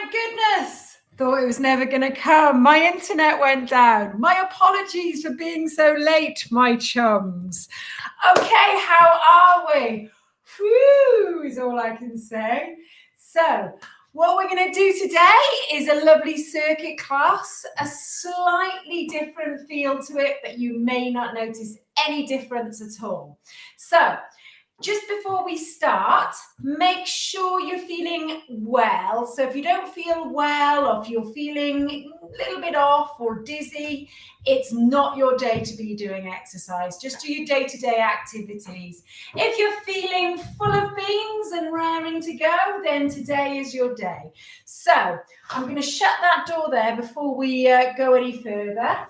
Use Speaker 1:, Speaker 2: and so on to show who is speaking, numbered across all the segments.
Speaker 1: thank goodness. Thought it was never going to come. My internet went down. My apologies for being so late, my chums. Okay, how are we? Whew, is all I can say. So, what we're going to do today is a lovely circuit class, a slightly different feel to it, but you may not notice any difference at all. So, just before we start, make sure you're feeling well. So if you don't feel well, or if you're feeling a little bit off or dizzy, it's not your day to be doing exercise. Just do your day-to-day activities. If you're feeling full of beans and raring to go, then today is your day. So I'm going to shut that door there before we go any further,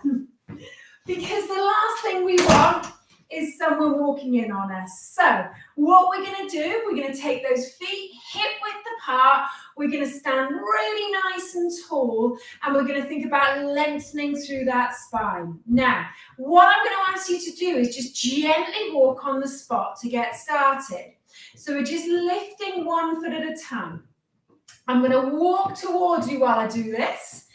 Speaker 1: because the last thing we want is someone walking in on us. So what we're going to do, we're going to take those feet hip width apart. We're going to stand really nice and tall, and we're going to think about lengthening through that spine. Now, what I'm going to ask you to do is just gently walk on the spot to get started. So we're just lifting 1 foot at a time. I'm going to walk towards you while I do this.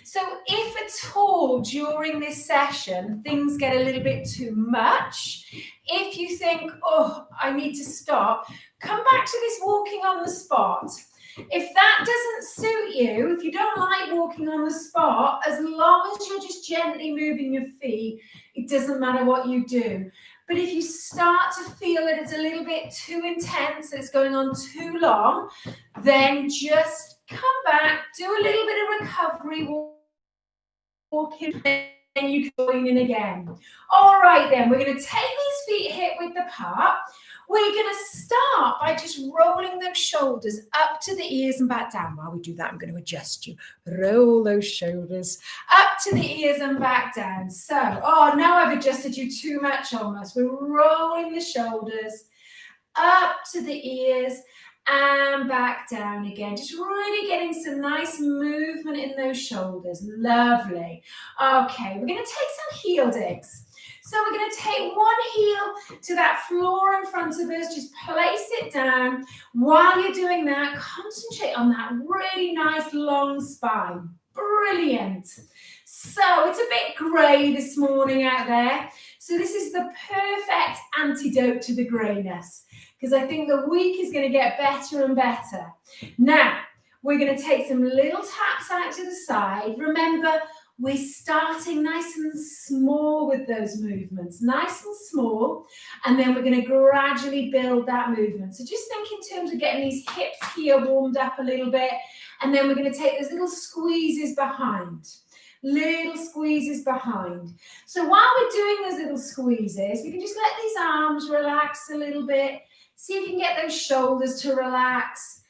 Speaker 1: So if at all during this session things get a little bit too much, if you think, oh, I need to stop, come back to this walking on the spot. If that doesn't suit you, if you don't like walking on the spot, as long as you're just gently moving your feet, it doesn't matter what you do. But if you start to feel that it's a little bit too intense, it's going on too long, then just come back, do a little bit of recovery, walk in, and you can join in again. All right, then, we're going to take these feet hip width apart. We're going to start by just rolling those shoulders up to the ears and back down. While we do that, I'm going to adjust you. Roll those shoulders up to the ears and back down. So, now I've adjusted you too much almost. We're rolling the shoulders up to the ears and back down again. Just really getting some nice movement in those shoulders. Lovely. Okay, we're going to take some heel digs. So we're going to take one heel to that floor in front of us. Just place it down. While you're doing that, concentrate on that really nice long spine. Brilliant. So it's a bit grey this morning out there. So this is the perfect antidote to the greyness, because I think the week is going to get better and better. Now, we're going to take some little taps out to the side. Remember, we're starting nice and small with those movements, nice and small, and then we're going to gradually build that movement. So just think in terms of getting these hips here warmed up a little bit, and then we're going to take those little squeezes behind. Little squeezes behind. So while we're doing those little squeezes, we can just let these arms relax a little bit. See if you can get those shoulders to relax.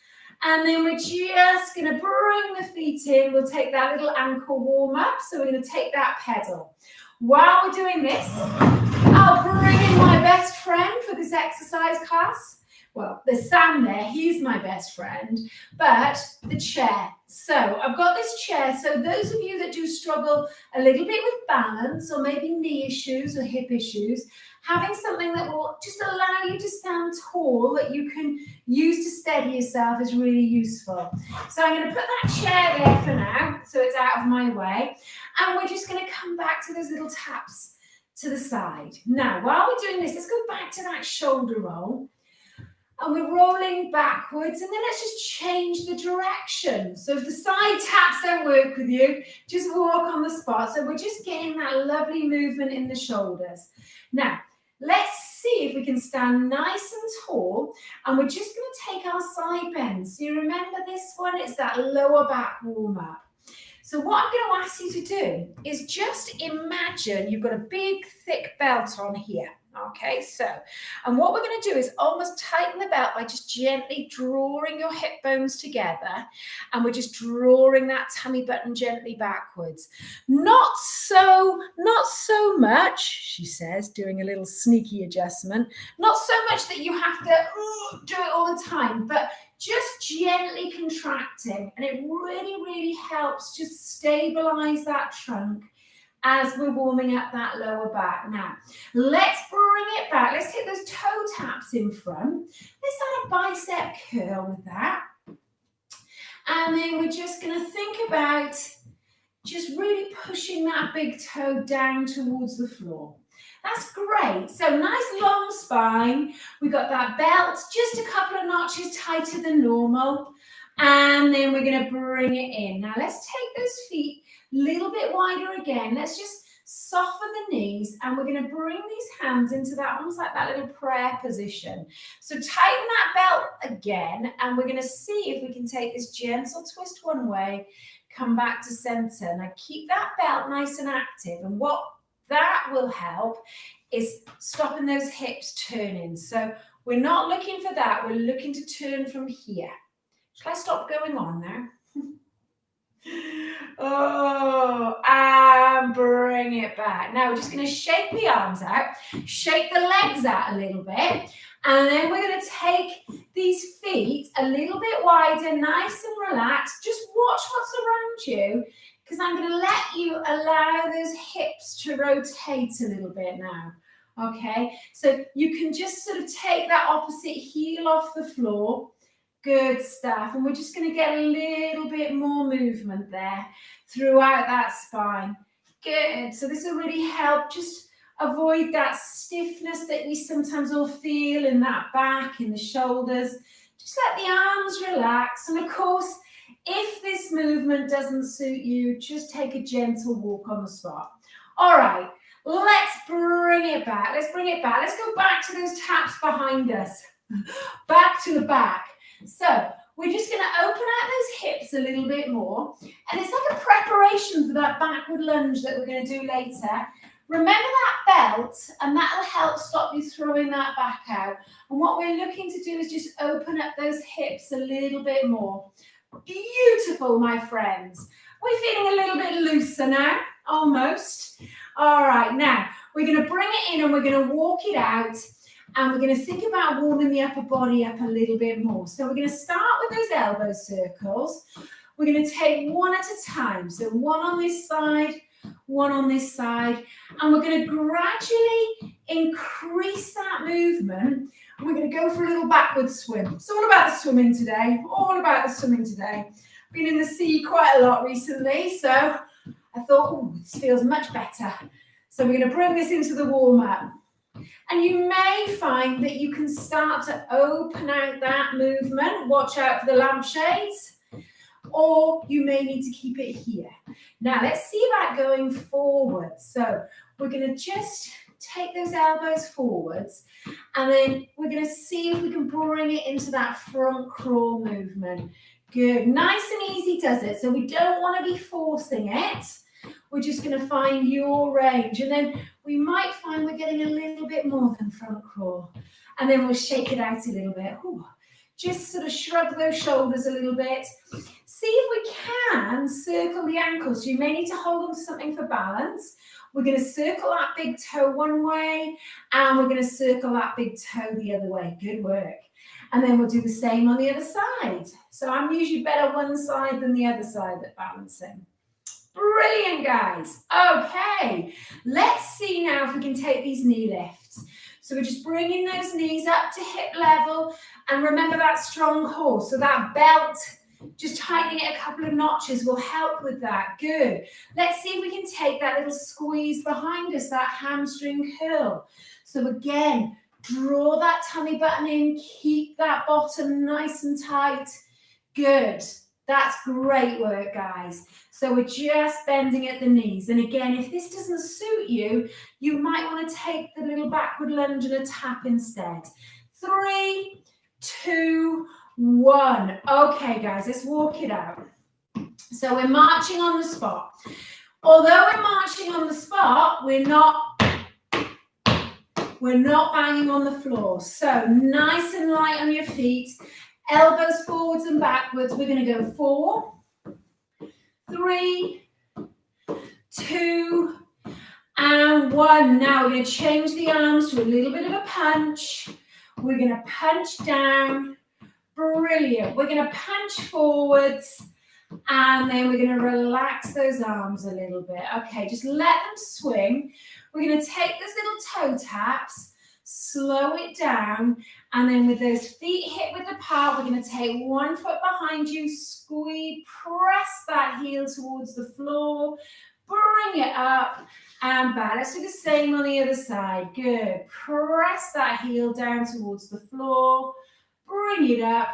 Speaker 1: And then we're just going to bring the feet in. We'll take that little ankle warm up. So we're going to take that pedal. While we're doing this, I'll bring in my best friend for this exercise class. Well, there's Sam there. He's my best friend. But the chair. So I've got this chair. So those of you that do struggle a little bit with balance, or maybe knee issues or hip issues, having something that will just allow you to stand tall that you can use to steady yourself is really useful. So I'm going to put that chair there for now, so it's out of my way. And we're just going to come back to those little taps to the side. Now, while we're doing this, let's go back to that shoulder roll. And we're rolling backwards, and then let's just change the direction. So if the side taps don't work with you, just walk on the spot. So we're just getting that lovely movement in the shoulders. Now, let's see if we can stand nice and tall, and we're just going to take our side bends. So you remember this one? It's that lower back warm-up. So what I'm going to ask you to do is just imagine you've got a big, thick belt on here. Okay, and what we're going to do is almost tighten the belt by just gently drawing your hip bones together, and we're just drawing that tummy button gently backwards. Not so much, she says, doing a little sneaky adjustment. Not so much that you have to do it all the time, but just gently contracting, and it really, really helps just stabilize that trunk as we're warming up that lower back. Now, let's bring it back. Let's take those toe taps in front. Let's add a bicep curl with that. And then we're just going to think about just really pushing that big toe down towards the floor. That's great. So nice long spine. We've got that belt, just a couple of notches tighter than normal. And then we're going to bring it in. Now let's take those feet a little bit wider again. Let's just soften the knees, and we're going to bring these hands into that, almost like that little prayer position. So tighten that belt again, and we're going to see if we can take this gentle twist one way, come back to center. Now keep that belt nice and active, and what that will help is stopping those hips turning. So we're not looking for that, we're looking to turn from here. Shall I stop going on now? Oh, and bring it back. Now we're just going to shake the arms out, shake the legs out a little bit, and then we're going to take these feet a little bit wider, nice and relaxed. Just watch what's around you, because I'm going to let you allow those hips to rotate a little bit now. Okay, so you can just sort of take that opposite heel off the floor. Good stuff. And we're just going to get a little bit more movement there throughout that spine. Good. So this will really help just avoid that stiffness that we sometimes all feel in that back, in the shoulders. Just let the arms relax. And of course, if this movement doesn't suit you, just take a gentle walk on the spot. All right, let's bring it back. Let's bring it back. Let's go back to those taps behind us. Back to the back. So we're just going to open out those hips a little bit more. And it's like a preparation for that backward lunge that we're going to do later. Remember that belt, and that'll help stop you throwing that back out. And what we're looking to do is just open up those hips a little bit more. Beautiful, my friends. We're feeling a little bit looser now, almost. All right, now we're going to bring it in and we're going to walk it out. And we're going to think about warming the upper body up a little bit more. So we're going to start with those elbow circles. We're going to take one at a time. So one on this side, one on this side. And we're going to gradually increase that movement. And we're going to go for a little backward swim. It's all about the swimming today. All about the swimming today. Been in the sea quite a lot recently. So I thought, oh, this feels much better. So we're going to bring this into the warm-up. And you may find that you can start to open out that movement. Watch out for the lampshades. Or you may need to keep it here. Now, let's see about going forward. So we're going to just take those elbows forwards. And then we're going to see if we can bring it into that front crawl movement. Good. Nice and easy does it. So we don't want to be forcing it. We're just going to find your range. And then we might find we're getting a little bit more than front crawl. And then we'll shake it out a little bit. Ooh. Just sort of shrug those shoulders a little bit. See if we can circle the ankles. So you may need to hold on to something for balance. We're going to circle that big toe one way, and we're going to circle that big toe the other way. Good work. And then we'll do the same on the other side. So I'm usually better one side than the other side at balancing. Brilliant, guys. Okay, let's see now if we can take these knee lifts. So we're just bringing those knees up to hip level, and remember that strong core. So that belt, just tightening it a couple of notches will help with that. Good. Let's see if we can take that little squeeze behind us, that hamstring curl. So again, draw that tummy button in, keep that bottom nice and tight. Good. That's great work, guys. So we're just bending at the knees. And again, if this doesn't suit you, you might want to take the little backward lunge and a tap instead. 3, 2, 1. Okay, guys, let's walk it out. So we're marching on the spot. Although we're marching on the spot, we're not banging on the floor. So nice and light on your feet. Elbows forwards and backwards. We're going to go 4, 3, 2, and 1. Now we're going to change the arms to a little bit of a punch. We're going to punch down. Brilliant. We're going to punch forwards, and then we're going to relax those arms a little bit. Okay, just let them swing. We're going to take those little toe taps. slow it down, and then with those feet hip width apart, we're going to take one foot behind you, squeeze, press that heel towards the floor, bring it up and back. Let's do the same on the other side. Good. Press that heel down towards the floor, bring it up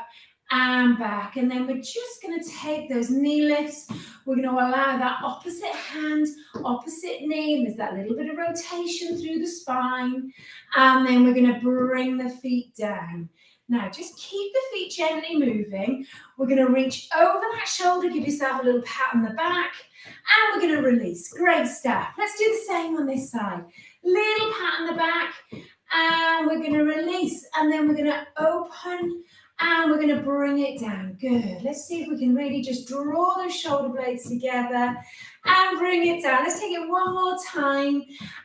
Speaker 1: and back. And then we're just going to take those knee lifts. We're going to allow that opposite hand, opposite knee. There's that little bit of rotation through the spine. And then we're going to bring the feet down. Now, just keep the feet gently moving. We're going to reach over that shoulder, give yourself a little pat on the back, and we're going to release. Great stuff. Let's do the same on this side. Little pat on the back, and we're going to release, and then we're going to open, and we're going to bring it down. Good. Let's see if we can really just draw those shoulder blades together and bring it down. Let's take it one more time.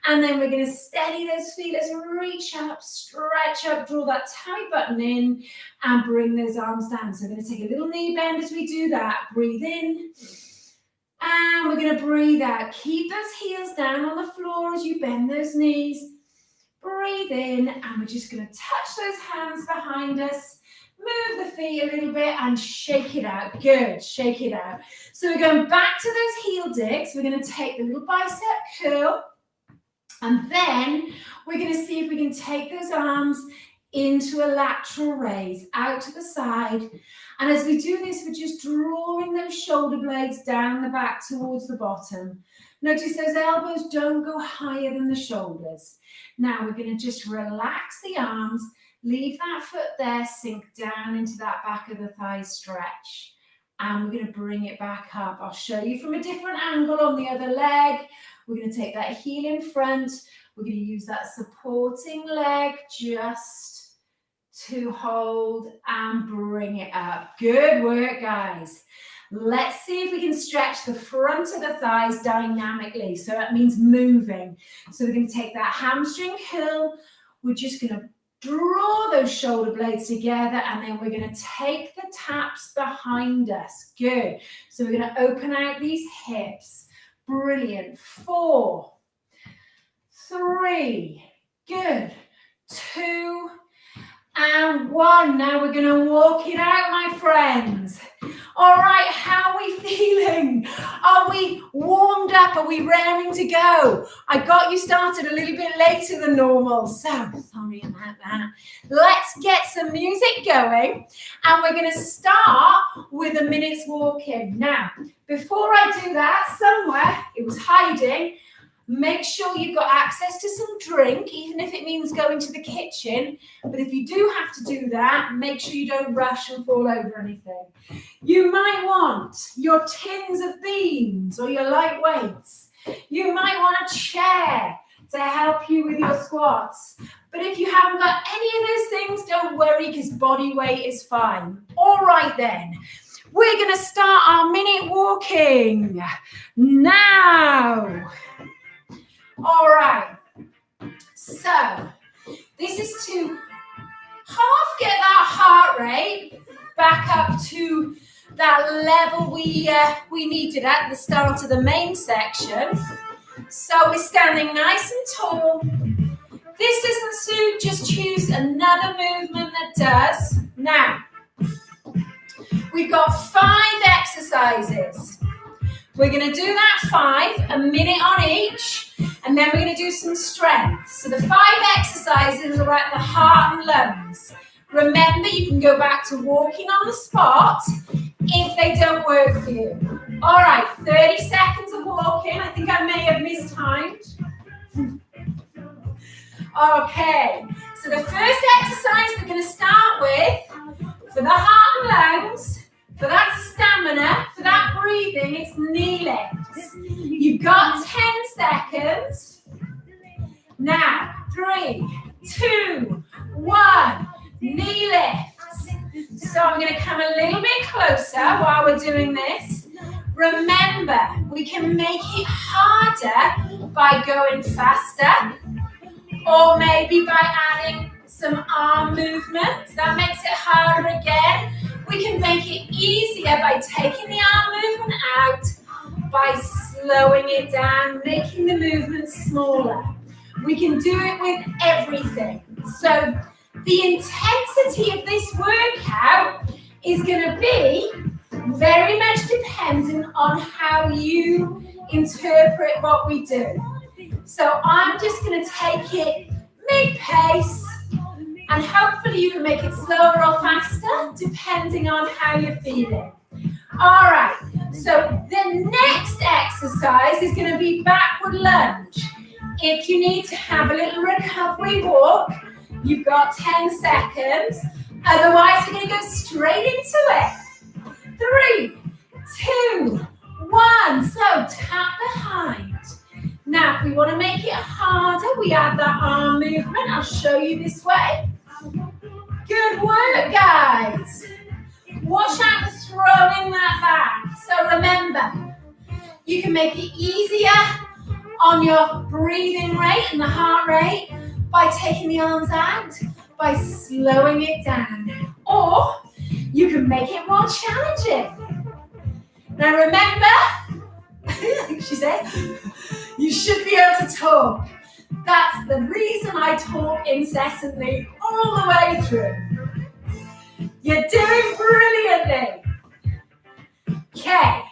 Speaker 1: And then we're going to steady those feet. Let's reach up, stretch up, draw that tummy button in and bring those arms down. So we're going to take a little knee bend as we do that. Breathe in. And we're going to breathe out. Keep those heels down on the floor as you bend those knees. Breathe in. And we're just going to touch those hands behind us. Move the feet a little bit and shake it out. Good, shake it out. So we're going back to those heel digs. We're going to take the little bicep curl. And then we're going to see if we can take those arms into a lateral raise, out to the side. And as we do this, we're just drawing those shoulder blades down the back towards the bottom. Notice those elbows don't go higher than the shoulders. Now we're going to just relax the arms. Leave that foot there, sink down into that back of the thigh stretch. And we're going to bring it back up. I'll show you from a different angle on the other leg. We're going to take that heel in front. We're going to use that supporting leg just to hold and bring it up. Good work, guys. Let's see if we can stretch the front of the thighs dynamically. So that means moving. So we're going to take that hamstring curl. We're just going to draw those shoulder blades together, and then we're going to take the taps behind us. Good. So we're going to open out these hips. Brilliant. 4, 3, good. 2, and 1. Now we're going to walk it out, my friends. All right, how are we feeling? Are we warmed up? Are we raring to go? I got you started a little bit later than normal, so sorry about that. Let's get some music going, and we're going to start with a minute's walking. Now, before I do that, somewhere it was hiding. Make sure you've got access to some drink, even if it means going to the kitchen. But if you do have to do that, make sure you don't rush and fall over anything. You might want your tins of beans or your light weights. You might want a chair to help you with your squats. But if you haven't got any of those things, don't worry, because body weight is fine. All right then. We're going to start our minute walking now. All right, so this is to half get that heart rate back up to that level we needed at the start of the main section. So we're standing nice and tall. If this doesn't suit, just choose another movement that does. Now, we've got 5 exercises. We're going to do that 5, a minute on each. And then we're going to do some strength. So the 5 exercises are about the heart and lungs. Remember, you can go back to walking on the spot if they don't work for you. All right, 30 seconds of walking. I think I may have mistimed. Okay, so the first exercise we're going to start with, for the heart and lungs, for that stamina, for that breathing, it's knee lifts. You've got 10 seconds. Now, 3, 2, 1, knee lifts. So I'm going to come a little bit closer while we're doing this. Remember, we can make it harder by going faster, or maybe by adding some arm movements. That makes it harder again. We can make it easier by taking the arm movement out, by slowing it down, making the movement smaller. We can do it with everything. So the intensity of this workout is going to be very much dependent on how you interpret what we do. So I'm just going to take it mid-pace, and hopefully you can make it slower or faster depending on how you're feeling. All right, so the next exercise is going to be backward lunge. If you need to have a little recovery walk, you've got 10 seconds. Otherwise, we're going to go straight into it. 3, 2, 1. So tap behind. Now, if we want to make it harder, we add that arm movement. I'll show you this way. Good work, guys. Watch out for throwing that back. So remember, you can make it easier on your breathing rate and the heart rate by taking the arms out, by slowing it down. Or you can make it more challenging. Now remember, she says, you should be able to talk. That's the reason I talk incessantly all the way through. You're doing brilliantly. Okay.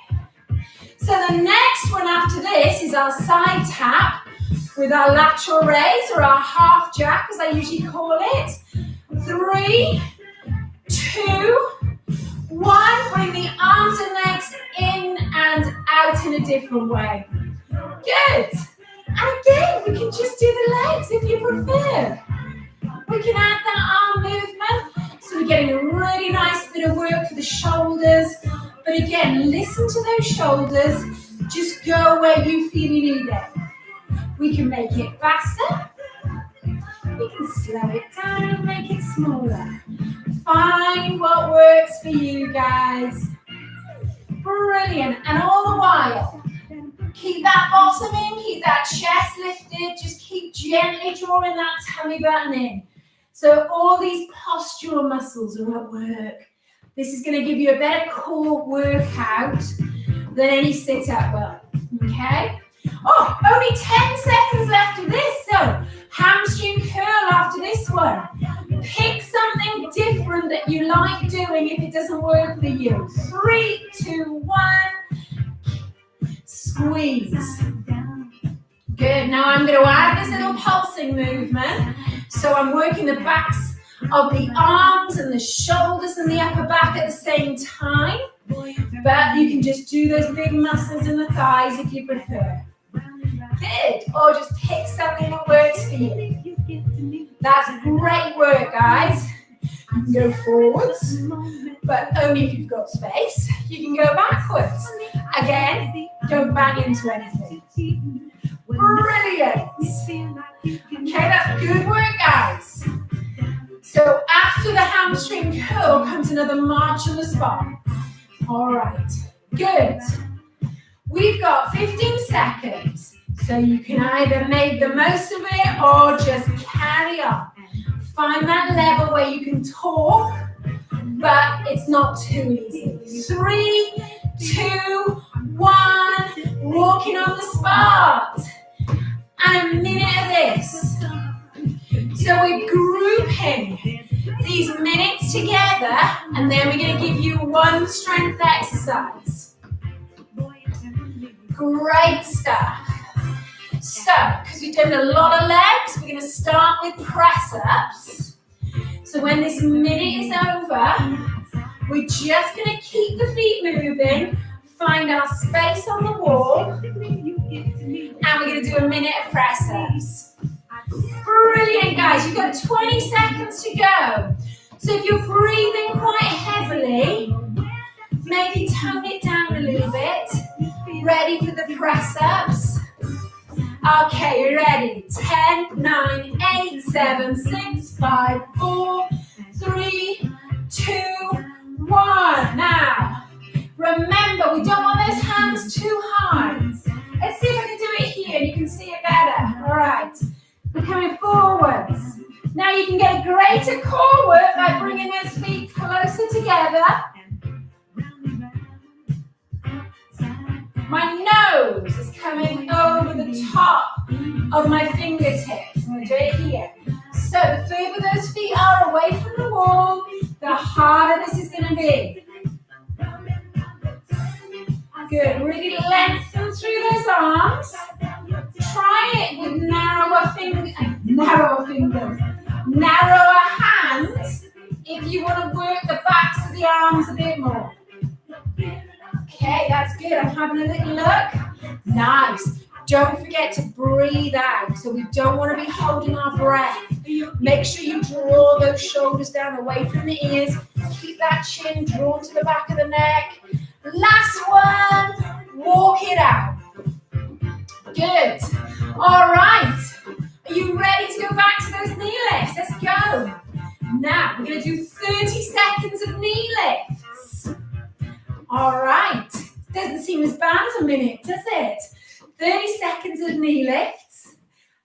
Speaker 1: So the next one after this is our side tap with our lateral raise, or our half jack as I usually call it. 3, 2, 1. Bring the arms and legs in and out in a different way. Good. And again, we can just do the legs if you prefer. We can add that arm movement. So we're getting a really nice bit of work for the shoulders. But again, listen to those shoulders. Just go where you feel you need it. We can make it faster. We can slow it down and make it smaller. Find what works for you, guys. Brilliant. And all the while, keep that bottom in, keep that chest lifted. Just keep gently drawing that tummy button in. So all these postural muscles are at work. This is going to give you a better core workout than any sit-up will. Okay? Oh, only 10 seconds left of this. So hamstring curl after this one. Pick something different that you like doing if it doesn't work for you. 3, 2, 1. Squeeze. Good. Now I'm going to add this little pulsing movement. So I'm working the backs of the arms and the shoulders and the upper back at the same time. But you can just do those big muscles in the thighs if you prefer. Good. Or just pick something that works for you. That's great work, guys. You can go forwards, but only if you've got space. You can go backwards. Again, don't bang into anything. Brilliant. Okay, that's good work, guys. So after the hamstring curl comes another march on the spine. All right, good. We've got 15 seconds. So you can either make the most of it or just carry on. Find that level where you can talk, but it's not too easy. 3, 2, 1. Walking on the spot. And a minute of this. So we're grouping these minutes together, and then we're going to give you one strength exercise. Great stuff. So, because we've done a lot of legs, we're going to start with press-ups. So when this minute is over, we're just going to keep the feet moving, find our space on the wall, and we're going to do a minute of press-ups. Brilliant, guys. You've got 20 seconds to go. So if you're breathing quite heavily, maybe tone it down a little bit. Ready for the press-ups? Okay, you're ready. 10, 9, 8, 7, 6, 5, 4, 3, 2, 1. Now, remember, we don't want those hands too high. Let's see if I can do it here and you can see it better. All right. We're coming forwards. Now you can get a greater core work by bringing those feet closer together. My nose is coming over the top of my fingertips. I'm going to do it here. So So the further those feet are away from the wall, the harder this is going to be. Good. Really lengthen through those arms. Try it with narrower fingers, narrower hands if you want to work the backs of the arms a bit more. Okay, that's good. I'm having a little look. Nice. Don't forget to breathe out. So we don't want to be holding our breath. Make sure you draw those shoulders down away from the ears. Keep that chin drawn to the back of the neck. Last one. Walk it out. Good. All right. Are you ready to go back to those knee lifts? Let's go. Now, we're going to do 30 seconds of knee lifts. All right. Doesn't seem as bad as a minute, does it? 30 seconds of knee lifts.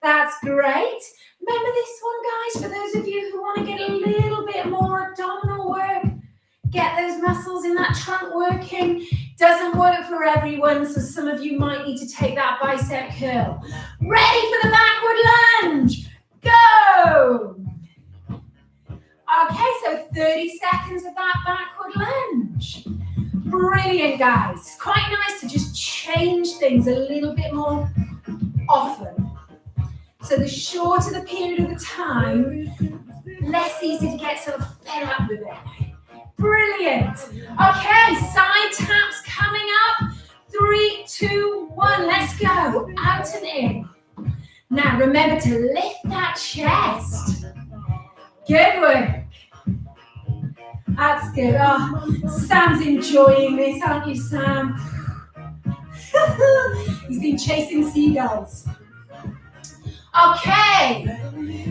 Speaker 1: That's great. Remember this one, guys, for those of you who want to get a little bit more abdominal work, get those muscles in that trunk working. Doesn't work for everyone, so some of you might need to take that bicep curl. Ready for the backward lunge. Go. Okay, so 30 seconds of that backward lunge. Brilliant, guys. It's quite nice to just change things a little bit more often. So the shorter the period of the time, less easy to get sort of fed up with it. Brilliant. Okay, side taps coming up. 3, 2, 1. Let's go. Out and in. Now remember to lift that chest. Good work. That's good. Oh, Sam's enjoying this, aren't you, Sam? He's been chasing seagulls. Okay,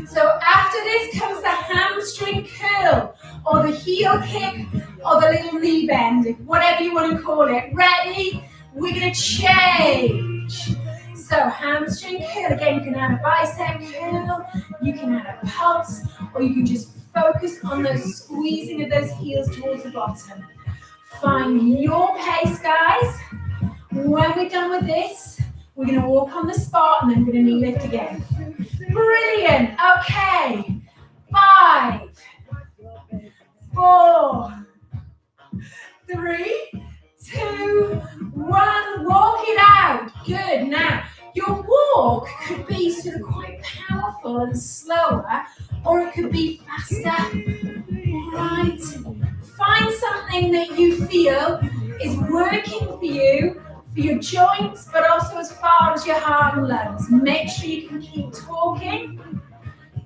Speaker 1: so after this comes the hamstring curl, or the heel kick, or the little knee bend, whatever you want to call it. Ready? We're going to change. So hamstring curl, again, you can add a bicep curl, you can add a pulse, or you can just focus on those squeezing of those heels towards the bottom. Find your pace, guys. When we're done with this, we're going to walk on the spot and then we're going to knee lift again. Brilliant. Okay. 5, 4, 3, 2, 1. Walk it out. Good. Now, your walk could be sort of quite powerful and slower, or it could be faster. All right. Find something that you feel is working for you, for your joints, but also as far as your heart and lungs. Make sure you can keep talking,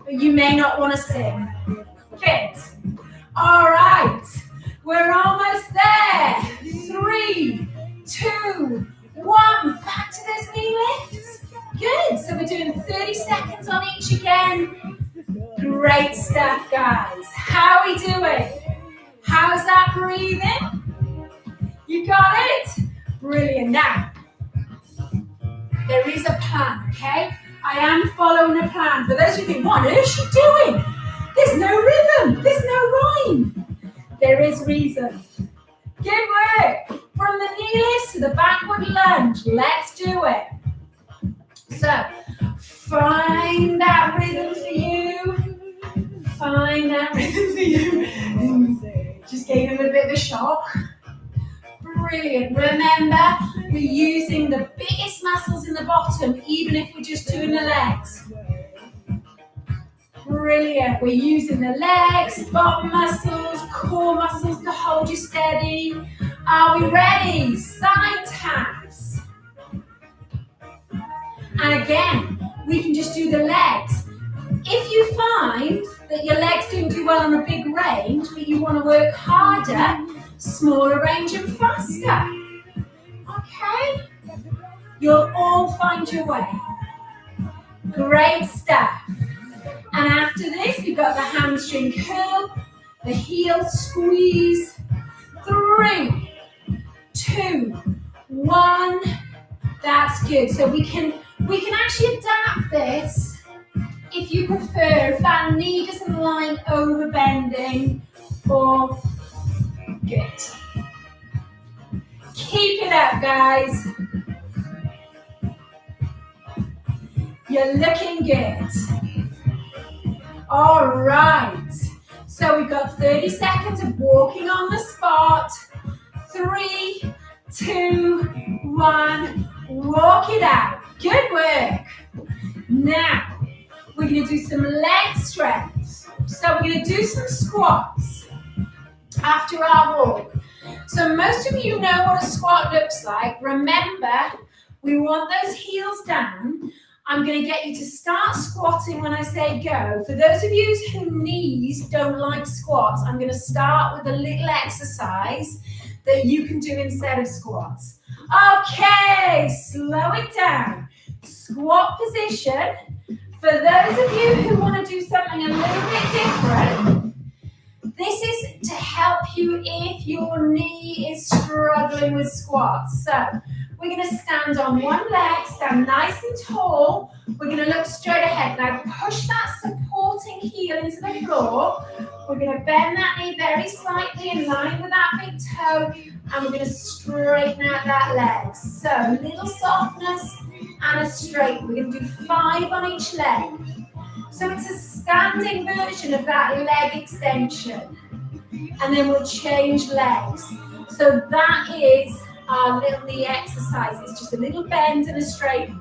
Speaker 1: but you may not want to sing. Good. All right. We're almost there. 3, 2, 1. Back to those knee lifts. Good. So we're doing 30 seconds on each again. Great stuff, guys. How are we doing? How's that breathing? You got it? Brilliant. Now, there is a plan, okay? I am following a plan. For those of you who think, what on earth is she doing? There's no rhythm. There's no rhyme. There is reason. Good work. From the knee lifts to the backward lunge. Let's do it. So, find that rhythm for you. Find that rhythm for you. Just gave him a bit of a shock. Brilliant. Remember, we're using the biggest muscles in the bottom, even if we're just doing the legs. Brilliant. We're using the legs, bottom muscles, core muscles to hold you steady. Are we ready? Side taps. And again, we can just do the legs. If you find that your legs don't do well on a big range, but you want to work harder, smaller range and faster. Okay? You'll all find your way. Great stuff. And after this, we've got the hamstring curl, the heel squeeze. 3, 2, 1. That's good. So we can actually adapt this if you prefer, if that knee doesn't line over bending, or good. Keep it up, guys. You're looking good. All right. So we've got 30 seconds of walking on the spot. 3, 2, 1. Walk it out. Good work. Now, we're going to do some leg strength. So we're going to do some squats after our walk. So most of you know what a squat looks like. Remember, we want those heels down. I'm going to get you to start squatting when I say go. For those of you whose knees don't like squats, I'm going to start with a little exercise that you can do instead of squats. Okay, slow it down. Squat position. For those of you who want to do something a little bit different, this is to help you if your knee is struggling with squats. So we're going to stand on one leg, stand nice and tall. We're going to look straight ahead. Now push that supporting heel into the floor. We're going to bend that knee very slightly in line with that big toe. And we're going to straighten out that leg. So a little softness and a straight. We're going to do 5 on each leg. So it's a standing version of that leg extension. And then we'll change legs. So that is our little knee exercise. It's just a little bend and a straighten.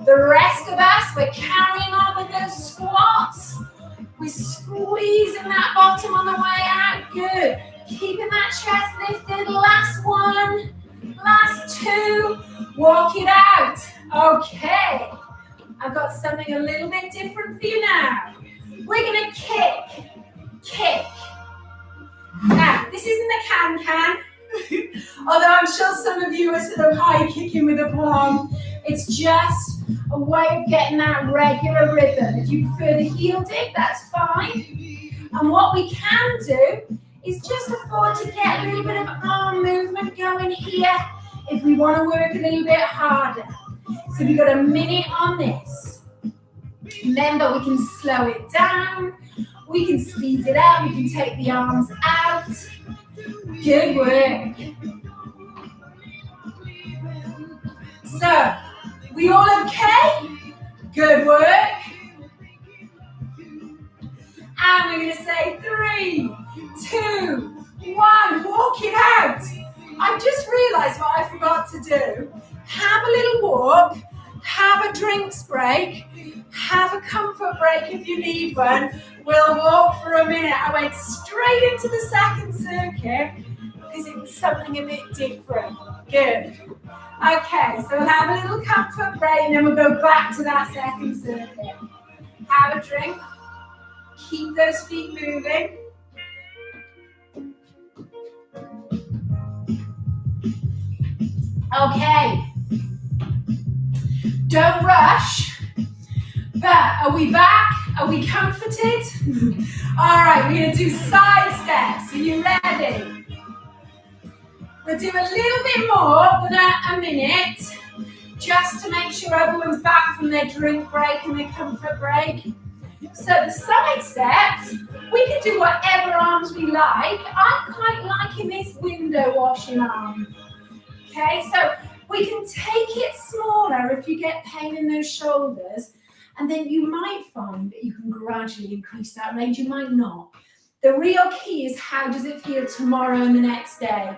Speaker 1: The rest of us, we're carrying on with those squats. We're squeezing that bottom on the way out. Good. Keeping that chest lifted. Last one. Last 2. Walk it out. Okay. I've got something a little bit different for you now. We're going to kick. Kick. Now, this isn't a can-can. Although I'm sure some of you are sort of high kicking with a palm. It's just a way of getting that regular rhythm. If you prefer the heel dip, that's fine. And what we can do is just afford to get a little bit of arm movement going here if we want to work a little bit harder. So we've got a minute on this. Remember, we can slow it down. We can speed it up. We can take the arms out. Good work. So, we all okay? Good work. And we're going to say 3, 2, 1. Walk it out. I've just realised what I forgot to do. Have a little walk. Have a drinks break. Have a comfort break if you need one. We'll walk for a minute. I went straight into the second circuit because it was something a bit different. Good. Okay, so we'll have a little comfort break and then we'll go back to that second circuit. Have a drink. Keep those feet moving. Okay. Don't rush. But are we back? Are we comforted? All right, we're going to do side steps. Are you ready? We'll do a little bit more than a minute, just to make sure everyone's back from their drink break and their comfort break. So the side steps, we can do whatever arms we like. I'm quite liking this window washing arm. Okay, so we can take it smaller if you get pain in those shoulders, and then you might find that you can gradually increase that range. You might not. The real key is how does it feel tomorrow and the next day.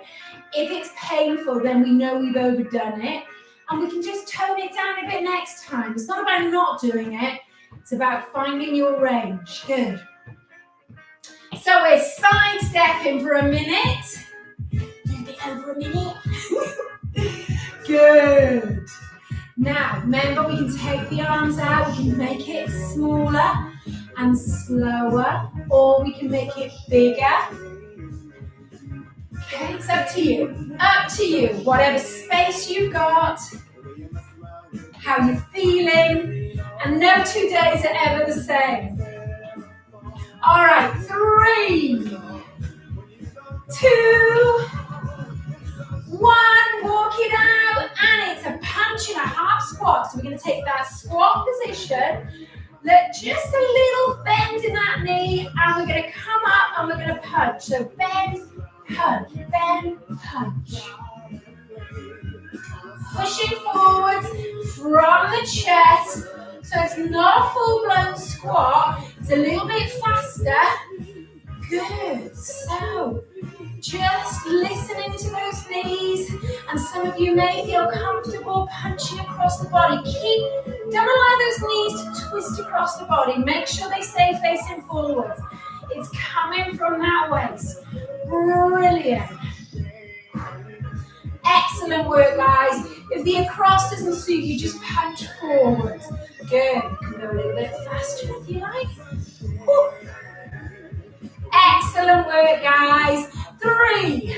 Speaker 1: If it's painful, then we know we've overdone it, and we can just tone it down a bit next time. It's not about not doing it. It's about finding your range. Good. So we're sidestepping for a minute. A little bit over a minute. Good. Now, remember, we can take the arms out. We can make it smaller and slower, or we can make it bigger. Okay, it's up to you. Up to you. Whatever space you've got, how you're feeling, and no 2 days are ever the same. All right, 3, 2, 1. Walk it out, and it's a punch and a half squat. So we're going to take that squat position, let just a little bend in that knee, and we're going to come up and we're going to punch. So bend, punch, bend, punch. Pushing forwards from the chest. So it's not a full-blown squat. It's a little bit faster. Good. So just listening to those knees, and some of you may feel comfortable punching across the body. Don't allow those knees to twist across the body. Make sure they stay facing forward. It's coming from that waist. Brilliant. Excellent work, guys. If the across doesn't suit you, just punch forward. Good. You can go a little bit faster if you like. Woo. Excellent work, guys. 3,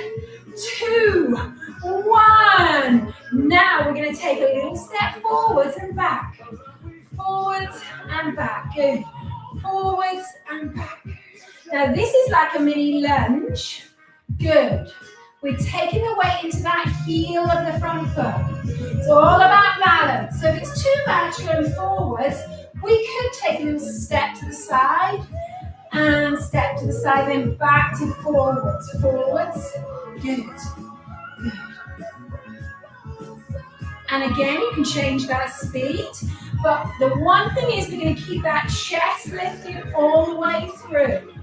Speaker 1: 2, 1. Now we're going to take a little step forwards and back. Forwards and back. Good. Forwards and back. Now this is like a mini lunge. Good. We're taking the weight into that heel of the front foot. It's all about balance. So if it's too much going forwards, we could take a little step to the side and step to the side, then back to forwards. Forwards. Good. Good. And again, you can change that speed. But the one thing is we're going to keep that chest lifted all the way through.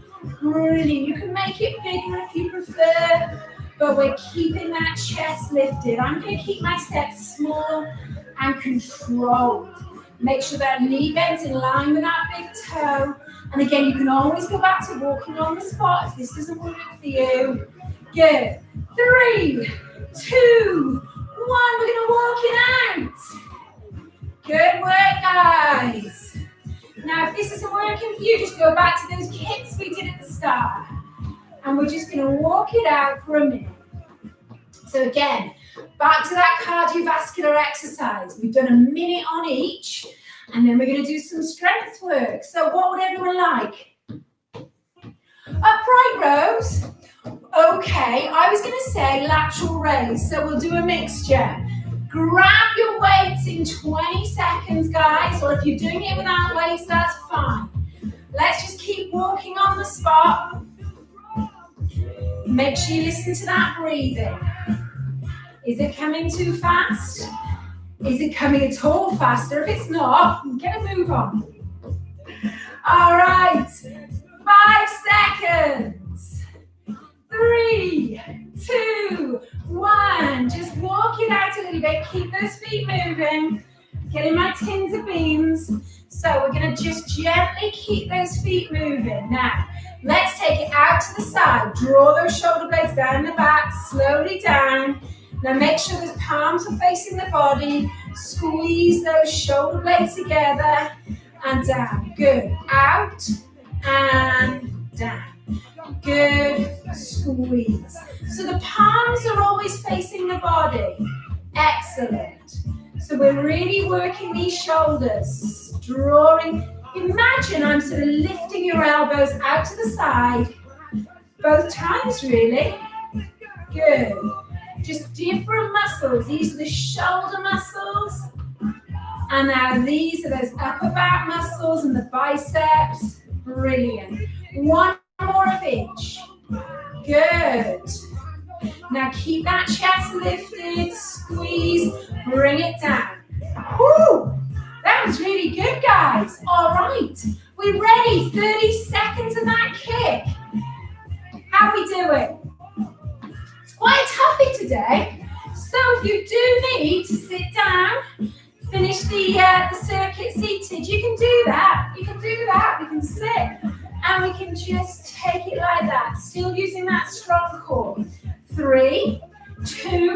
Speaker 1: Brilliant. You can make it bigger if you prefer, but we're keeping that chest lifted. I'm going to keep my steps small and controlled. Make sure that knee bends in line with that big toe. And again, you can always go back to walking on the spot if this doesn't work for you. Good. 3, 2, 1. We're going to walk it out. Good work, guys. Now, if this isn't working for you, just go back to those kicks we did at the start. And we're just going to walk it out for a minute. So again, back to that cardiovascular exercise. We've done a minute on each, and then we're going to do some strength work. So what would everyone like? Upright rows. Okay, I was going to say lateral raise, so we'll do a mixture. Grab your weights in 20 seconds, guys, or if you're doing it without weights, that's fine. Let's just keep walking on the spot. Make sure you listen to that breathing. Is it coming too fast? Is it coming at all faster? If it's not, get a move on. All right, 5 seconds. 3, 2, 1. Just walk it out a little bit. Keep those feet moving. Getting my tins of beans. So we're going to just gently keep those feet moving. Now, let's take it out to the side. Draw those shoulder blades down the back, slowly down. Now make sure those palms are facing the body. Squeeze those shoulder blades together and down. Good. Out and down. Good. Squeeze. So the palms are always facing the body. Excellent. So we're really working these shoulders. Drawing. Imagine I'm sort of lifting your elbows out to the side. Both times, really. Good. Just different muscles. These are the shoulder muscles. And now these are those upper back muscles and the biceps. Brilliant. One more of each. Good. Now keep that chest lifted. Squeeze. Bring it down. Woo! That was really good, guys. All right. We ready? 30 seconds of that kick. How we doing? Quite toughie today, so if you do need to sit down, finish the circuit seated, you can do that. You can do that. We can sit and we can just take it like that, still using that strong core. 3, 2,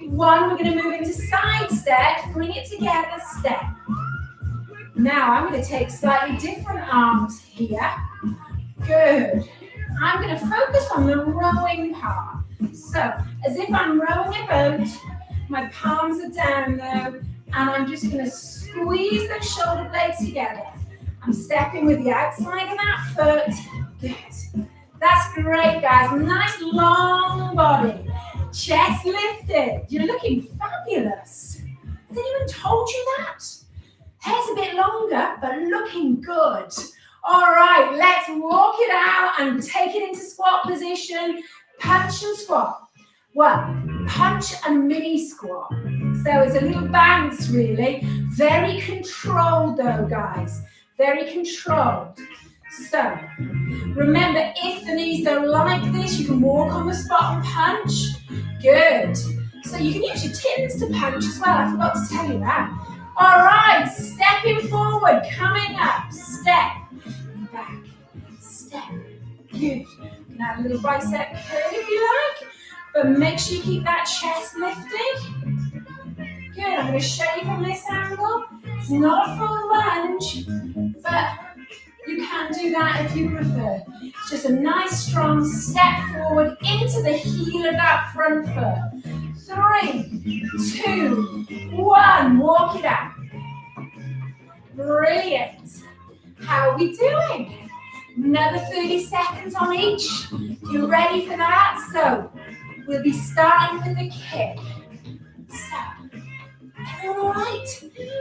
Speaker 1: 1. We're going to move into side step. Bring it together, step. Now I'm going to take slightly different arms here. Good. I'm going to focus on the rowing part. So, as if I'm rowing a boat, my palms are down though, and I'm just going to squeeze those shoulder blades together. I'm stepping with the outside of that foot. Good. That's great, guys. Nice long body. Chest lifted. You're looking fabulous. Has anyone told you that? Hair's a bit longer, but looking good. All right, let's walk it out and take it into squat position. Punch and squat. Well, punch and mini squat. So it's a little bounce, really. Very controlled, though, guys. Very controlled. So, remember, if the knees don't like this, you can walk on the spot and punch. Good. So you can use your tins to punch as well. I forgot to tell you that. All right, stepping forward, coming up, step, back, step. Good. You can add a little bicep curl if you like, but make sure you keep that chest lifted. Good, I'm going to show you from this angle. It's not a full lunge, but you can do that if you prefer. It's just a nice strong step forward into the heel of that front foot. 3, 2, 1, walk it out. Brilliant. How are we doing? Another 30 seconds on each. You ready for that? So, we'll be starting with the kick. So, everyone all right?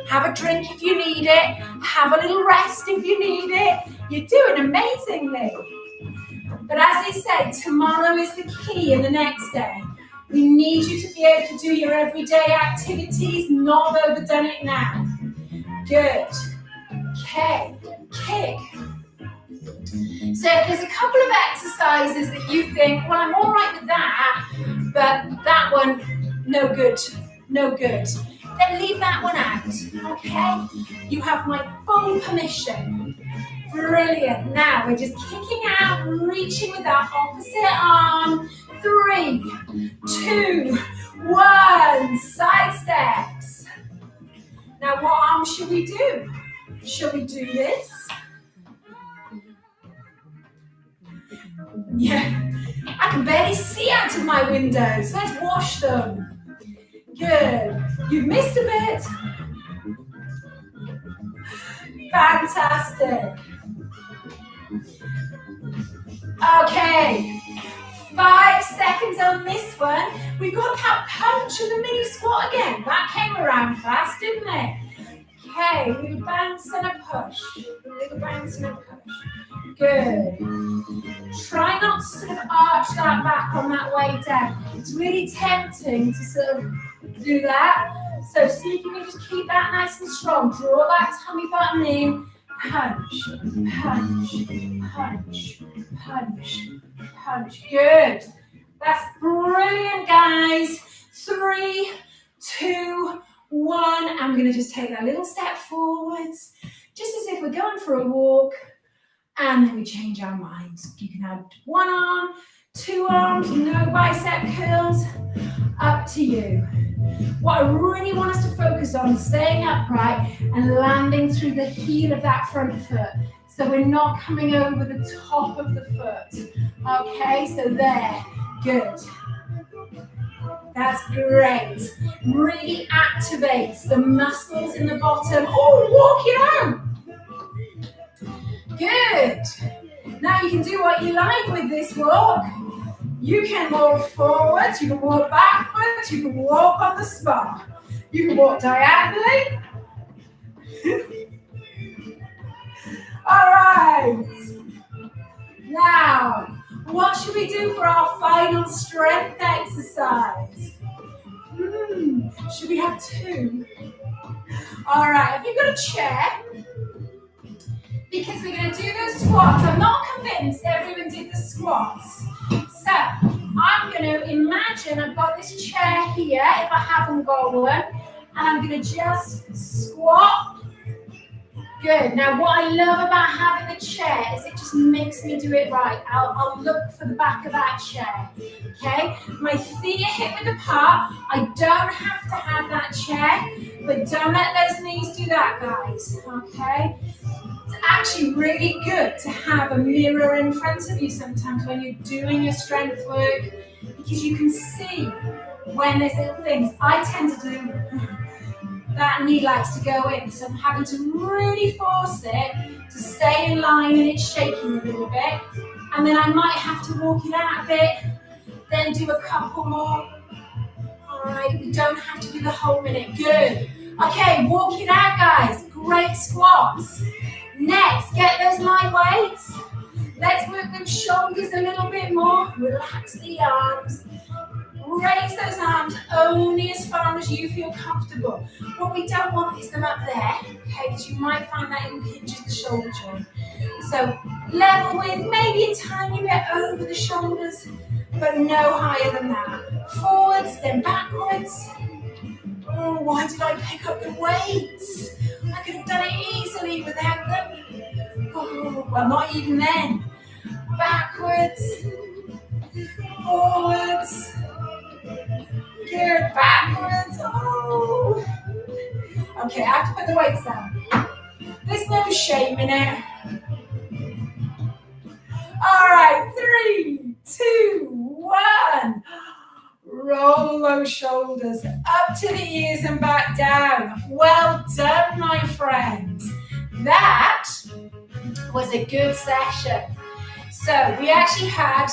Speaker 1: Have a drink if you need it. Have a little rest if you need it. You're doing amazingly. But as I said, tomorrow is the key in the next day. We need you to be able to do your everyday activities, not have overdone it now. Good. Okay. Kick. So there's a couple of exercises that you think, well, I'm all right with that, but that one, no good, no good. Then leave that one out, okay? You have my full permission. Brilliant. Now we're just kicking out, reaching with that opposite arm. 3, 2, 1, side steps. Now what arm should we do? Should we do this? Yeah, I can barely see out of my windows. Let's wash them. Good. You've missed a bit. Fantastic. Okay. 5 seconds on this one. We got that punch of the mini squat again. That came around fast, didn't it? Okay, a little bounce and a push. A little bounce and a push. Good. Try not to sort of arch that back on that way down. It's really tempting to sort of do that. So see if you can just keep that nice and strong. Draw that tummy button in. Punch, punch, punch, punch, punch. Good. That's brilliant, guys. 3, 2, 1. I'm going to just take that little step forwards, just as if we're going for a walk. And then we change our minds. You can add 1 arm, 2 arms, no bicep curls. Up to you. What I really want us to focus on is staying upright and landing through the heel of that front foot. So we're not coming over the top of the foot. Okay, so there. Good. That's great. Really activates the muscles in the bottom. Oh, walk it out. Good. Now you can do what you like with this walk. You can walk forwards, you can walk backwards, you can walk on the spot. You can walk diagonally. All right. Now, what should we do for our final strength exercise? Should we have 2? All right, have you got a chair? Because we're going to do those squats. I'm not convinced everyone did the squats. So, I'm going to imagine I've got this chair here, if I haven't got one, and I'm going to just squat. Good. Now, what I love about having the chair is it just makes me do it right. I'll look for the back of that chair. Okay? My feet are hip width apart. I don't have to have that chair, but don't let those knees do that, guys. Okay? It's actually really good to have a mirror in front of you sometimes when you're doing your strength work, because you can see when there's little things. I tend to do that knee likes to go in, so I'm having to really force it to stay in line and it's shaking a little bit. And then I might have to walk it out a bit, then do a couple more. All right, we don't have to do the whole minute. Good. Okay, walk it out, guys. Great squats. Next, get those light weights. Let's work those shoulders a little bit more. Relax the arms. Raise those arms only as far as you feel comfortable. What we don't want is them up there, okay, because you might find that impinges the shoulder joint. So Level with, maybe a tiny bit over the shoulders, but no higher than that. Forwards, then backwards. Oh, why did I pick up the weights? I could have done it easily without them. Oh, well, not even then. Backwards, forwards, good, backwards. Oh. Okay, I have to put the weights down. There's no shame in it. All right, 3, 2, 1. Roll those shoulders up to the ears and back down. Well done, my friends. That was a good session. So we actually had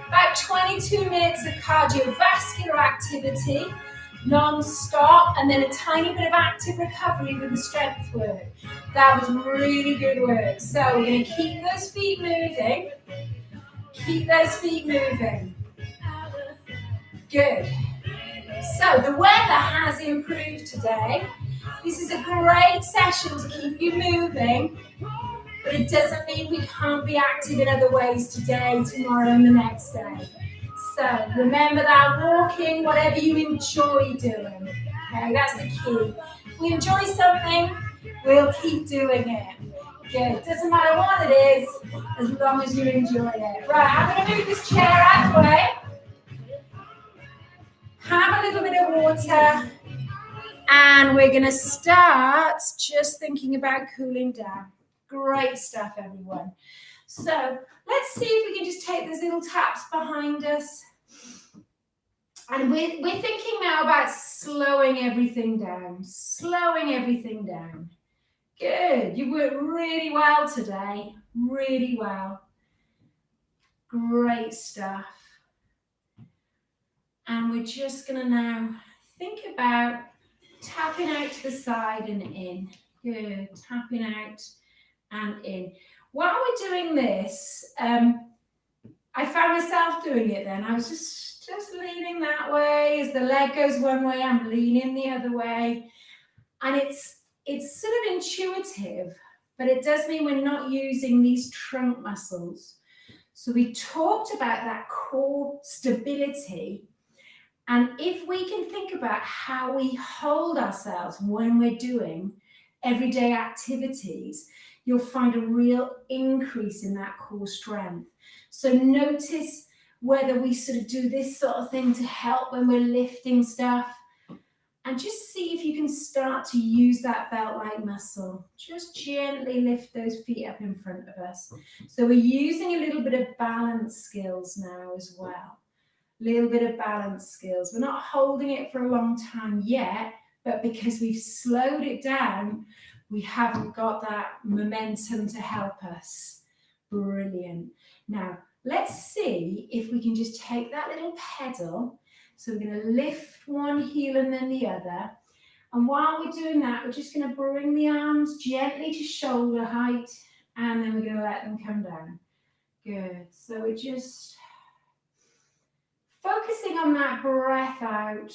Speaker 1: about 22 minutes of cardiovascular activity, non-stop, and then a tiny bit of active recovery with the strength work. That was really good work. So we're going to keep those feet moving. Keep those feet moving. Good. So the weather has improved today. This is a great session to keep you moving, but it doesn't mean we can't be active in other ways today, tomorrow, and the next day. So remember that walking, whatever you enjoy doing. Okay, that's the key. If we enjoy something, we'll keep doing it. Good. Doesn't matter what it is, as long as you enjoy it. Right, I'm going to move this chair out of the way. Have a little bit of water. And we're going to start just thinking about cooling down. Great stuff, everyone. So let's see if we can just take those little taps behind us. And we're thinking now about slowing everything down. Slowing everything down. Good. You worked really well today. Really well. Great stuff. And we're just going to now think about tapping out to the side and in. Good. Tapping out and in. While we're doing this, I found myself doing it then. I was just leaning that way. As the leg goes one way, I'm leaning the other way. And it's sort of intuitive, but it does mean we're not using these trunk muscles. So we talked about that core stability. And if we can think about how we hold ourselves when we're doing everyday activities, you'll find a real increase in that core strength. So notice whether we sort of do this sort of thing to help when we're lifting stuff. And just see if you can start to use that belt-like muscle. Just gently lift those feet up in front of us. So we're using a little bit of balance skills now as well. Little bit of balance skills. We're not holding it for a long time yet, but because we've slowed it down, we haven't got that momentum to help us. Brilliant. Now, let's see if we can just take that little pedal. So we're going to lift one heel and then the other. And while we're doing that, we're just going to bring the arms gently to shoulder height, and then we're going to let them come down. Good. So we're just focusing on that breath out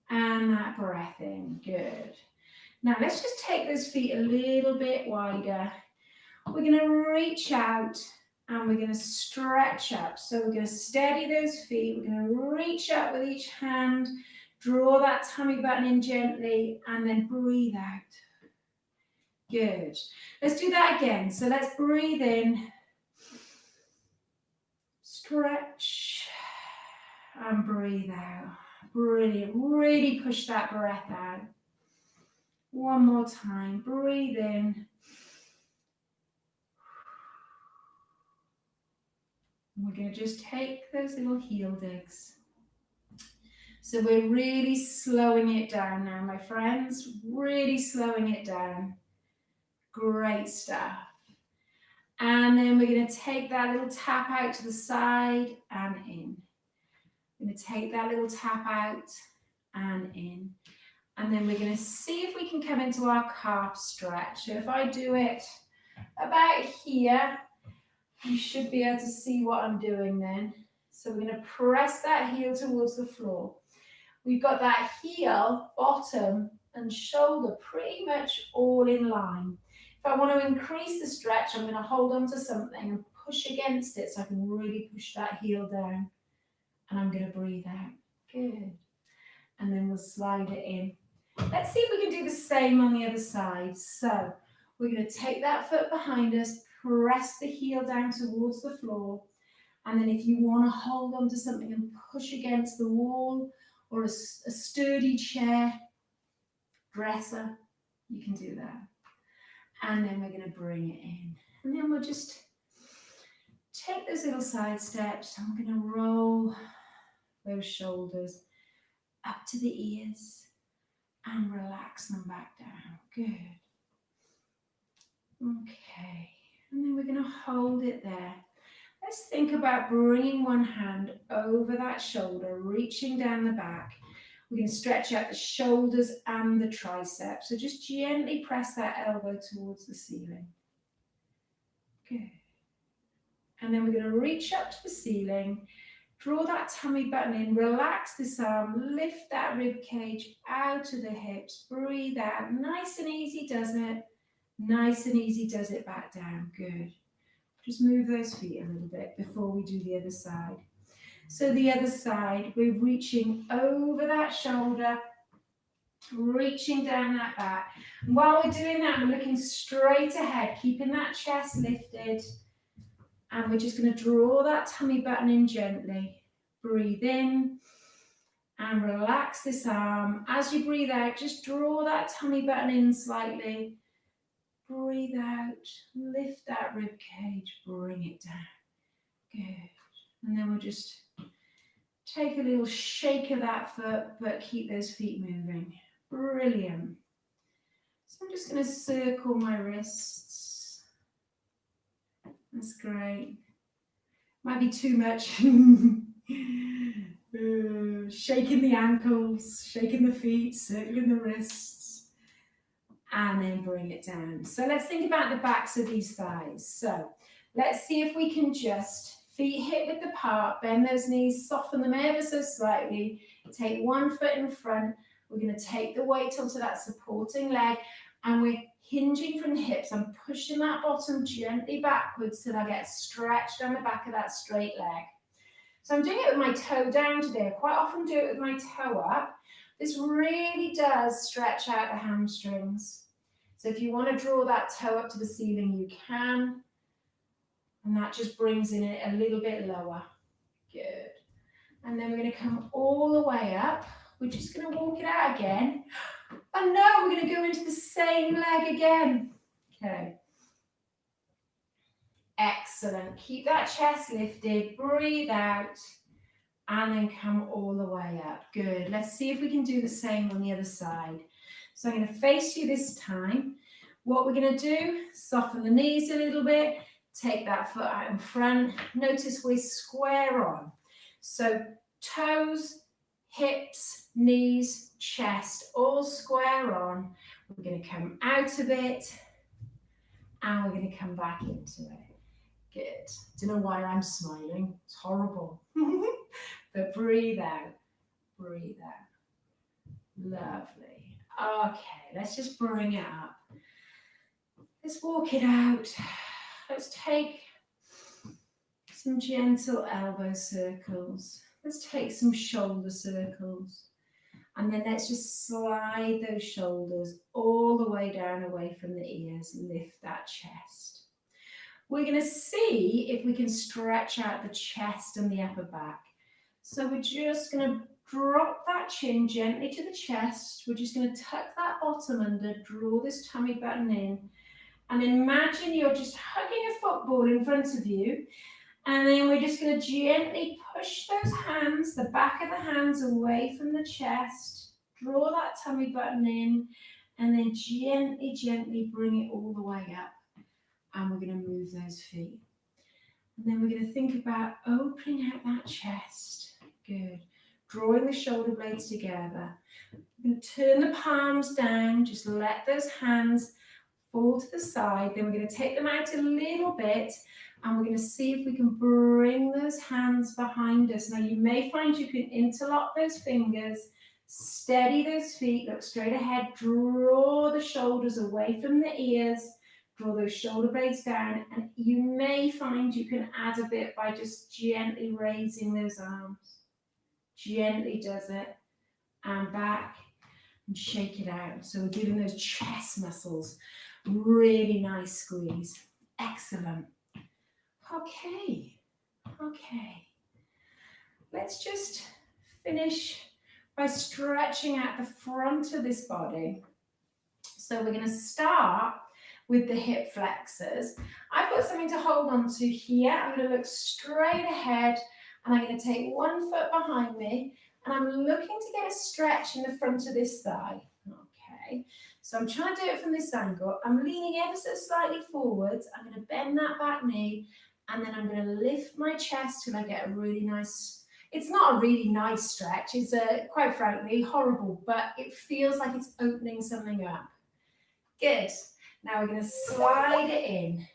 Speaker 1: and that breath in. Good. Now let's just take those feet a little bit wider. We're going to reach out and we're going to stretch up. So we're going to steady those feet. We're going to reach up with each hand, draw that tummy button in gently, and then breathe out. Good. Let's do that again. So let's breathe in. Stretch and breathe out. Brilliant. Really push that breath out. One more time. Breathe in. We're going to just take those little heel digs. So we're really slowing it down now, my friends. Really slowing it down. Great stuff. And then we're going to take that little tap out to the side and in. We're going to take that little tap out and in. And then we're going to see if we can come into our calf stretch. So if I do it about here, you should be able to see what I'm doing then. So we're going to press that heel towards the floor. We've got that heel, bottom, and shoulder pretty much all in line. If I want to increase the stretch, I'm going to hold on to something and push against it so I can really push that heel down. And I'm going to breathe out. Good. And then we'll slide it in. Let's see if we can do the same on the other side. So we're going to take that foot behind us, press the heel down towards the floor. And then if you want to hold on to something and push against the wall or a sturdy chair, dresser, you can do that. And then we're going to bring it in. And then we'll just take those little side steps. And we're going to roll those shoulders up to the ears and relax them back down. Good. Okay. And then we're going to hold it there. Let's think about bringing one hand over that shoulder, reaching down the back. We're going to stretch out the shoulders and the triceps. So just gently press that elbow towards the ceiling. Good. And then we're going to reach up to the ceiling, draw that tummy button in, relax this arm, lift that rib cage out to the hips, breathe out. Nice and easy, doesn't it? Nice and easy does it back down. Good. Just move those feet a little bit before we do the other side. So the other side, we're reaching over that shoulder, reaching down that back. And while we're doing that, we're looking straight ahead, keeping that chest lifted. And we're just going to draw that tummy button in gently. Breathe in and relax this arm. As you breathe out, just draw that tummy button in slightly. Breathe out, lift that rib cage, bring it down. Good. And then we'll just take a little shake of that foot, but keep those feet moving. Brilliant. So I'm just going to circle my wrists. That's great. Might be too much. Shaking the ankles, shaking the feet, circling the wrists. And then bring it down. So let's think about the backs of these thighs. So let's see if we can just feet hip width apart, bend those knees, soften them ever so slightly. Take one foot in front. We're going to take the weight onto that supporting leg and we're hinging from the hips. I'm pushing that bottom gently backwards till I get stretched down the back of that straight leg. So I'm doing it with my toe down today. I quite often do it with my toe up. This really does stretch out the hamstrings. So if you want to draw that toe up to the ceiling, you can. And that just brings in it a little bit lower. Good. And then we're going to come all the way up. We're just going to walk it out again. And now we're going to go into the same leg again. Okay. Excellent. Keep that chest lifted. Breathe out. And then come all the way up. Good. Let's see if we can do the same on the other side. So I'm going to face you this time. What we're going to do, soften the knees a little bit. Take that foot out in front. Notice we're square on. So toes, hips, knees, chest, all square on. We're going to come out of it. And we're going to come back into it. Good. Don't know why I'm smiling. It's horrible. But breathe out. Breathe out. Lovely. Okay, let's just bring it up. Let's walk it out. Let's take some gentle elbow circles. Let's take some shoulder circles. And then let's just slide those shoulders all the way down away from the ears. Lift that chest. We're going to see if we can stretch out the chest and the upper back. So we're just going to drop that chin gently to the chest. We're just going to tuck that bottom under, draw this tummy button in. And imagine you're just hugging a football in front of you. And then we're just going to gently push those hands, the back of the hands away from the chest. Draw that tummy button in. And then gently, gently bring it all the way up. And we're going to move those feet. And then we're going to think about opening out that chest. Good. Drawing the shoulder blades together. We're going to turn the palms down. Just let those hands fall to the side. Then we're going to take them out a little bit. And we're going to see if we can bring those hands behind us. Now you may find you can interlock those fingers. Steady those feet. Look straight ahead. Draw the shoulders away from the ears. Draw those shoulder blades down, and you may find you can add a bit by just gently raising those arms. Gently does it, and back, and shake it out. So we're giving those chest muscles really nice squeeze. Excellent. Okay. Let's just finish by stretching out the front of this body. So we're going to start with the hip flexors. I've got something to hold on to here. I'm going to look straight ahead, and I'm going to take one foot behind me, and I'm looking to get a stretch in the front of this thigh. Okay, so I'm trying to do it from this angle. I'm leaning ever so slightly forwards. I'm going to bend that back knee, and then I'm going to lift my chest till I get a really nice, it's not a really nice stretch. It's quite frankly horrible, but it feels like it's opening something up. Good. Now we're going to slide it in,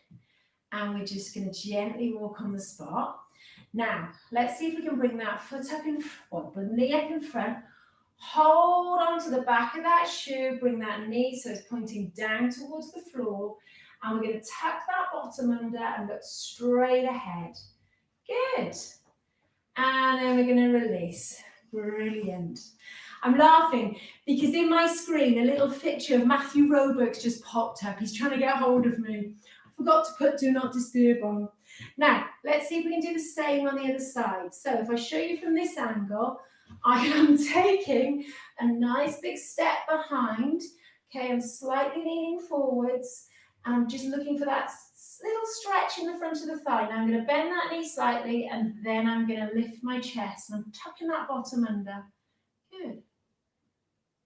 Speaker 1: and we're just going to gently walk on the spot. Now, let's see if we can bring that foot up in front, the knee up in front. Hold on to the back of that shoe, bring that knee so it's pointing down towards the floor, and we're going to tuck that bottom under and look straight ahead. Good. And then we're going to release. Brilliant. I'm laughing because in my screen, a little picture of Matthew Roebuck's just popped up. He's trying to get hold of me. I forgot to put do not disturb on. Now, let's see if we can do the same on the other side. So if I show you from this angle, I am taking a nice big step behind. Okay, I'm slightly leaning forwards, and I'm just looking for that little stretch in the front of the thigh. Now I'm going to bend that knee slightly, and then I'm going to lift my chest, and I'm tucking that bottom under. Good.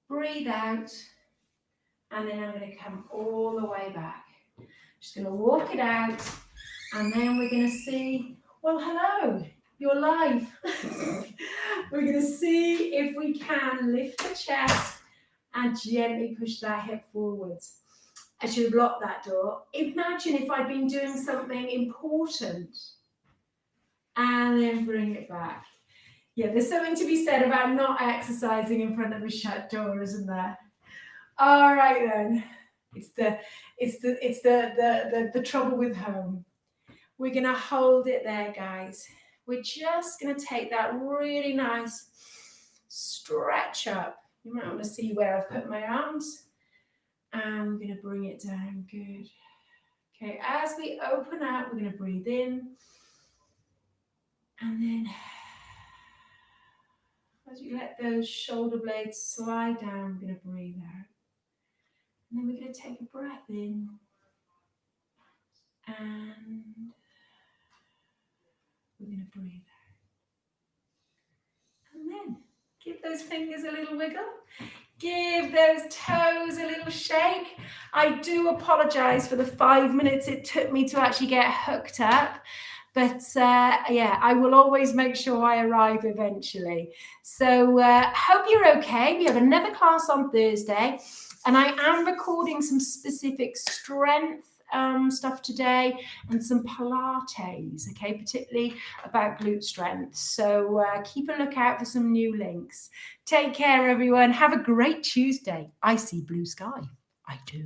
Speaker 1: Breathe out, and then I'm going to come all the way back. Just going to walk it out, and then we're going to see, well, hello, you're live. We're going to see if we can lift the chest and gently push that hip forwards. I should have locked that door. Imagine if I'd been doing something important, and then bring it back. Yeah, there's something to be said about not exercising in front of a shut door, isn't there? All right then. It's the trouble with home. We're gonna hold it there, guys. We're just gonna take that really nice stretch up. You might want to see where I've put my arms. And we're gonna bring it down. Good. Okay, as we open up, we're gonna breathe in. And then as you let those shoulder blades slide down, we're going to breathe out. And then we're going to take a breath in. And we're going to breathe out. And then give those fingers a little wiggle. Give those toes a little shake. I do apologize for the 5 minutes it took me to actually get hooked up. But yeah, I will always make sure I arrive eventually. So hope you're okay. We have another class on Thursday, and I am recording some specific strength stuff today and some Pilates, okay, particularly about glute strength. So keep a lookout for some new links. Take care, everyone. Have a great Tuesday. I see blue sky. I do.